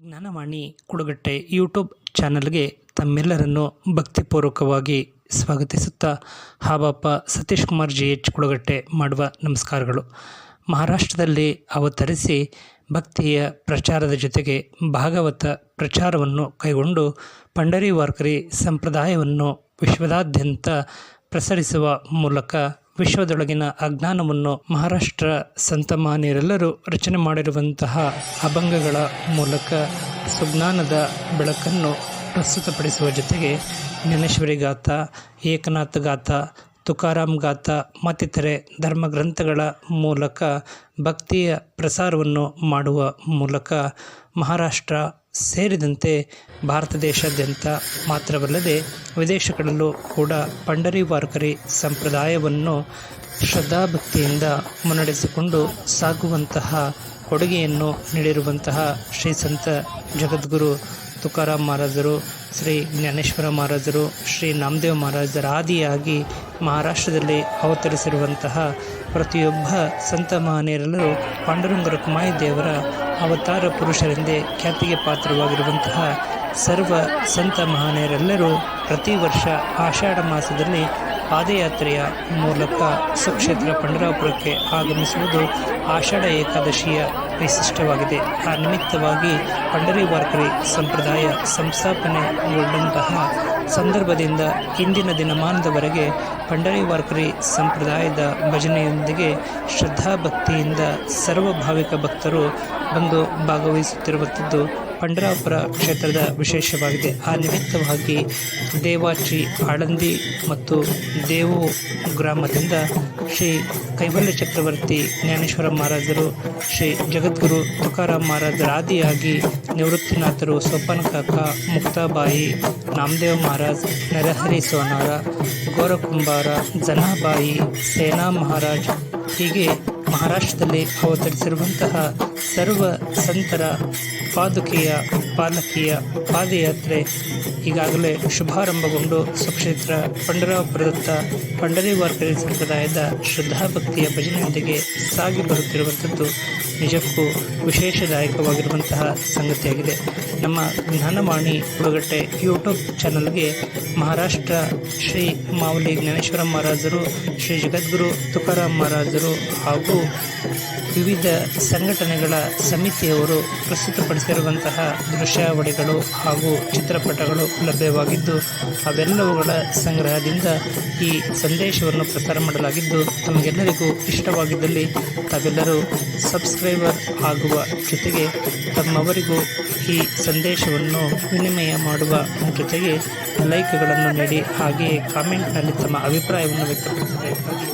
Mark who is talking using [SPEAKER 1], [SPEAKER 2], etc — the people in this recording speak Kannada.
[SPEAKER 1] ಜ್ಞಾನವಾಣಿ ಕುಡುಗಟ್ಟೆ ಯೂಟ್ಯೂಬ್ ಚಾನಲ್ಗೆ ತಮ್ಮೆಲ್ಲರನ್ನು ಭಕ್ತಿಪೂರ್ವಕವಾಗಿ ಸ್ವಾಗತಿಸುತ್ತಾ ಹಾಬಪ್ಪ ಸತೀಶ್ ಕುಮಾರ್ GH ಕುಡುಗಟ್ಟೆ ಮಾಡುವ ನಮಸ್ಕಾರಗಳು. ಮಹಾರಾಷ್ಟ್ರದಲ್ಲಿ ಅವತರಿಸಿ ಭಕ್ತಿಯ ಪ್ರಚಾರದ ಜೊತೆಗೆ ಭಾಗವತ ಪ್ರಚಾರವನ್ನು ಕೈಗೊಂಡು ಪಂಡರಿ ವಾರ್ಕರಿ ಸಂಪ್ರದಾಯವನ್ನು ವಿಶ್ವದಾದ್ಯಂತ ಪ್ರಸರಿಸುವ ಮೂಲಕ ವಿಶ್ವದೊಳಗಿನ ಅಜ್ಞಾನವನ್ನು ಮಹಾರಾಷ್ಟ್ರ ಸಂತಮಾನ್ಯರೆಲ್ಲರೂ ರಚನೆ ಮಾಡಿರುವಂತಹ ಅಭಂಗಗಳ ಮೂಲಕ ಸುಜ್ಞಾನದ ಬೆಳಕನ್ನು ಪ್ರಸ್ತುತಪಡಿಸುವ ಜೊತೆಗೆ ಜ್ಞಾನೇಶ್ವರಿ ಗಾಥಾ, ಏಕನಾಥ ಗಾಥಾ, ತುಕಾರಾಮ್ ಗಾಥಾ ಮತ್ತಿತರೆ ಧರ್ಮಗ್ರಂಥಗಳ ಮೂಲಕ ಭಕ್ತಿಯ ಪ್ರಸಾರವನ್ನು ಮಾಡುವ ಮೂಲಕ ಮಹಾರಾಷ್ಟ್ರ ಸೇರಿದಂತೆ ಭಾರತ ದೇಶಾದ್ಯಂತ ಮಾತ್ರವಲ್ಲದೆ ವಿದೇಶಗಳಲ್ಲೂ ಕೂಡ ಪಂಡರಿ ವಾರ್ಕರಿ ಸಂಪ್ರದಾಯವನ್ನು ಶ್ರದ್ಧಾಭಕ್ತಿಯಿಂದ ಮುನ್ನಡೆಸಿಕೊಂಡು ಸಾಗುವಂತಹ ಕೊಡುಗೆಯನ್ನು ನೀಡಿರುವಂತಹ ಶ್ರೀ ಸಂತ ಜಗದ್ಗುರು ತುಕಾರಾಮ್ ಮಹಾರಾಜರು, ಶ್ರೀ ಜ್ಞಾನೇಶ್ವರ ಮಹಾರಾಜರು, ಶ್ರೀ ನಾಮದೇವ್ ಮಹಾರಾಜರ ಆದಿಯಾಗಿ ಮಹಾರಾಷ್ಟ್ರದಲ್ಲಿ ಅವತರಿಸಿರುವಂತಹ ಪ್ರತಿಯೊಬ್ಬ ಸಂತ ಮಹನೀಯರೆಲ್ಲರೂ ಪಾಂಡುರಂಗ ರಖಮಾಯಿ ದೇವರ ಅವತಾರ ಪುರುಷರೆಂದೇ ಖ್ಯಾತಿಗೆ ಪಾತ್ರವಾಗಿರುವಂತಹ ಸರ್ವ ಸಂತ ಮಹನೀಯರೆಲ್ಲರೂ ಪ್ರತಿ ವರ್ಷ ಆಷಾಢ ಮಾಸದಲ್ಲಿ ಪಾದಯಾತ್ರೆಯ ಮೂಲಕ ಸುಕ್ಷೇತ್ರ ಪಂಡರಾಪುರಕ್ಕೆ ಆಗಮಿಸುವುದು ಆಷಾಢ ಏಕಾದಶಿಯ ವೈಶಿಷ್ಟ್ಯವಾಗಿದೆ. ಆ ನಿಮಿತ್ತವಾಗಿ ಪಂಡರಿ ವಾರ್ಕರಿ ಸಂಪ್ರದಾಯ ಸಂಸ್ಥಾಪನೆಗೊಂಡಂತಹ ಸಂದರ್ಭದಿಂದ ಇಂದಿನ ದಿನಮಾನದವರೆಗೆ ಪಂಡರಿ ವಾರ್ಕರಿ ಸಂಪ್ರದಾಯದ ಭಜನೆಯೊಂದಿಗೆ ಶ್ರದ್ಧಾಭಕ್ತಿಯಿಂದ ಸರ್ವಭಾವಿಕ ಭಕ್ತರು ಬಂದು ಭಾಗವಹಿಸುತ್ತಿರುವಂಥದ್ದು ಪಂಡರಾಪುರ ಕ್ಷೇತ್ರದ ವಿಶೇಷವಾಗಿದೆ. ಆ ನಿಮಿತ್ತವಾಗಿ ದೇವಾಚಿ, ಆಳಂದಿ ಮತ್ತು ದೇವು ಗ್ರಾಮದಿಂದ ಶ್ರೀ ಕೈವಲ್ಯ ಚಕ್ರವರ್ತಿ ಜ್ಞಾನೇಶ್ವರ ಮಹಾರಾಜರು, ಶ್ರೀ ಜಗದ್ಗುರು ತುಕಾರಾಮ್ ಮಹಾರಾಜರ ಆದಿಯಾಗಿ ನಿವೃತ್ತಿನಾಥರು, ಸೋಪಾನಕಾಕ, ಮುಕ್ತಾಬಾಯಿ, ನಾಮದೇವ್ ಮಹಾರಾಜ್, ನರಹರಿ ಸೋನಾರ, ಗೋರಕುಂಬಾರ, ಜನಾಬಾಯಿ, ಸೇನಾ ಮಹಾರಾಜ್ ಹೀಗೆ ಮಹಾರಾಷ್ಟ್ರದಲ್ಲಿ ಅವತರಿಸಿರುವಂತಹ ಸರ್ವ ಸಂತರ ಪಾದುಕೆಯ ಪಾಲಕಿಯ ಪಾದಯಾತ್ರೆ ಈಗಾಗಲೇ ಶುಭಾರಂಭಗೊಂಡು ಸುಕ್ಷೇತ್ರ ಪಂಡರಾಪುರದತ್ತ ಪಂಡರಿ ವಾರ್ಕರಿ ಸಂಪ್ರದಾಯದ ಶ್ರದ್ಧಾಭಕ್ತಿಯ ಭಜನೆಯೊಂದಿಗೆ ಸಾಗಿ ಬರುತ್ತಿರುವಂಥದ್ದು ನಿಜಕ್ಕೂ ವಿಶೇಷದಾಯಕವಾಗಿರುವಂತಹ ಸಂಗತಿಯಾಗಿದೆ. ನಮ್ಮ ಜ್ಞಾನವಾಣಿ ಕುಡುಗಟ್ಟೆ ಯೂಟ್ಯೂಬ್ ಚಾನಲ್ಗೆ ಮಹಾರಾಷ್ಟ್ರ ಶ್ರೀ ಮಾವಲಿ ಜ್ಞಾನೇಶ್ವರ ಮಹಾರಾಜರು, ಶ್ರೀ ಜಗದ್ಗುರು ತುಕಾರಾಮ್ ಮಹಾರಾಜರು ಹಾಗೂ ವಿವಿಧ ಸಂಘಟನೆಗಳ ಸಮಿತಿಯವರು ಪ್ರಸ್ತುತಪಡಿಸಿರುವಂತಹ ದೃಶ್ಯಾವಳಿಗಳು ಹಾಗೂ ಚಿತ್ರಪಟಗಳು ಲಭ್ಯವಾಗಿದ್ದು ಅವೆಲ್ಲವುಗಳ ಸಂಗ್ರಹದಿಂದ ಈ ಸಂದೇಶವನ್ನು ಪ್ರಸಾರ ಮಾಡಲಾಗಿದ್ದು ತಮಗೆಲ್ಲರಿಗೂ ಇಷ್ಟವಾಗಿದ್ದಲ್ಲಿ ತಾವೆಲ್ಲರೂ ಸಬ್ಸ್ಕ್ರೈಬರ್ ಆಗುವ ಜೊತೆಗೆ ತಮ್ಮವರಿಗೂ ಈ ಸಂದೇಶವನ್ನು ವಿನಿಮಯ ಮಾಡುವ ಜೊತೆಗೆ ಲೈಕ್ಗಳನ್ನು ನೀಡಿ ಹಾಗೆಯೇ ಕಾಮೆಂಟ್ನಲ್ಲಿ ತಮ್ಮ ಅಭಿಪ್ರಾಯವನ್ನು ವ್ಯಕ್ತಪಡಿಸಬೇಕಾಗಿ